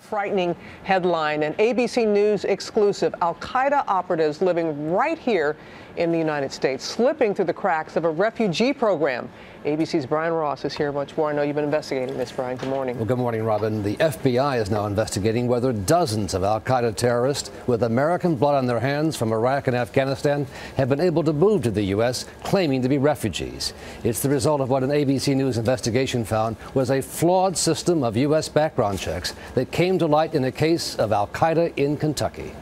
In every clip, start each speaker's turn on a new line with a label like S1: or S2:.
S1: frightening headline, an ABC News exclusive. Al-Qaeda operatives living right here in the United States, slipping through the cracks of a refugee program. ABC's Brian Ross is here much more. I know you've been investigating this, Brian. Good morning.
S2: Well, good morning, Robin. The FBI is now investigating whether dozens of Al-Qaeda terrorists with American blood on their hands from Iraq and Afghanistan have been able to move to the U.S. claiming to be refugees. It's the result of what an ABC News investigation found was a flawed system of U.S. background checks that came to light in a case of Al-Qaeda in Kentucky.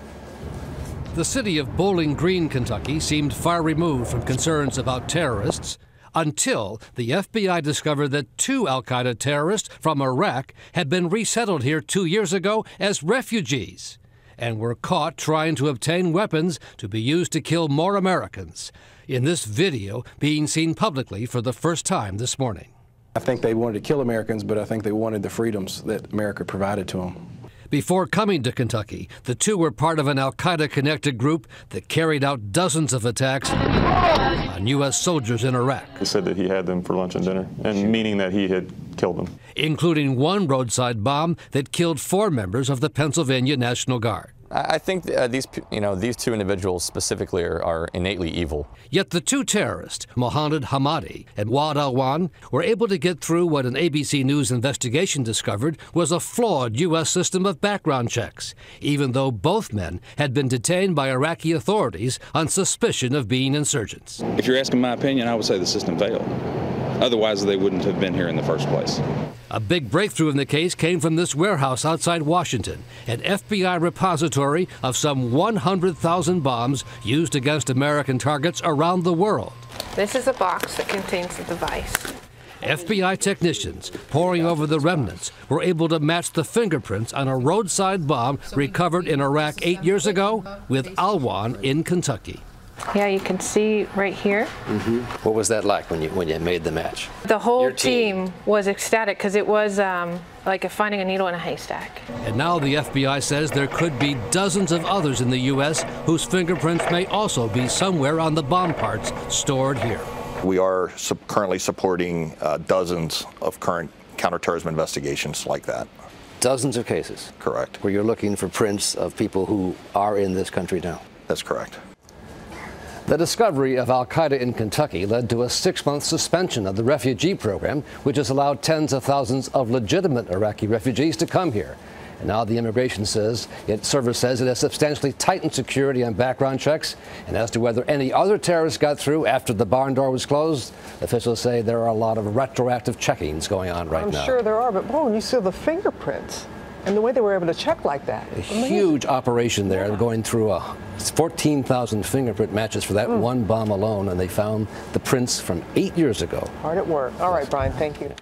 S2: The city of Bowling Green, Kentucky, seemed far removed from concerns about terrorists until the FBI discovered that 2 Al-Qaeda terrorists from Iraq had been resettled here 2 years ago as refugees and were caught trying to obtain weapons to be used to kill more Americans. In this video being seen publicly for the first time this morning.
S3: I think they wanted to kill Americans, but I think they wanted the freedoms that America provided to them.
S2: Before coming to Kentucky, the 2 were part of an Al-Qaeda-connected group that carried out dozens of attacks on U.S. soldiers in Iraq.
S4: He said that he had them for lunch and dinner, and meaning that he had killed them.
S2: Including one roadside bomb that killed 4 members of the Pennsylvania National Guard.
S5: I think these 2 individuals specifically are innately evil.
S2: Yet the 2 terrorists, Mohammed Hamadi and Wad Alwan, were able to get through what an ABC News investigation discovered was a flawed U.S. system of background checks, even though both men had been detained by Iraqi authorities on suspicion of being insurgents.
S6: If you're asking my opinion, I would say the system failed. Otherwise, they wouldn't have been here in the first place.
S2: A big breakthrough in the case came from this warehouse outside Washington, an FBI repository of some 100,000 bombs used against American targets around the world.
S7: This is a box that contains the device.
S2: FBI technicians poring over the remnants were able to match the fingerprints on a roadside bomb recovered in Iraq 8 years ago with Alwan in Kentucky.
S7: Yeah, you can see right here.
S2: What was that like when you made the match?
S7: The whole team was ecstatic because it was like finding a needle in a haystack.
S2: And now the FBI says there could be dozens of others in the U.S. whose fingerprints may also be somewhere on the bomb parts stored here.
S8: We are currently supporting dozens of current counterterrorism investigations like that.
S2: Dozens of cases?
S8: Correct.
S2: Where you're looking for prints of people who are in this country now?
S8: That's correct.
S2: The discovery of Al-Qaeda in Kentucky led to a 6-month suspension of the refugee program, which has allowed tens of thousands of legitimate Iraqi refugees to come here. And now the immigration service says it has substantially tightened security and background checks. And as to whether any other terrorists got through after the barn door was closed, officials say there are a lot of retroactive checkings going on right now.
S1: I'm sure there are, but boy, when you see the fingerprints and the way they were able to check like that.
S2: A huge operation there, going through 14,000 fingerprint matches for that one bomb alone, and they found the prints from 8 years ago.
S1: Hard at work. All right, Brian, thank you.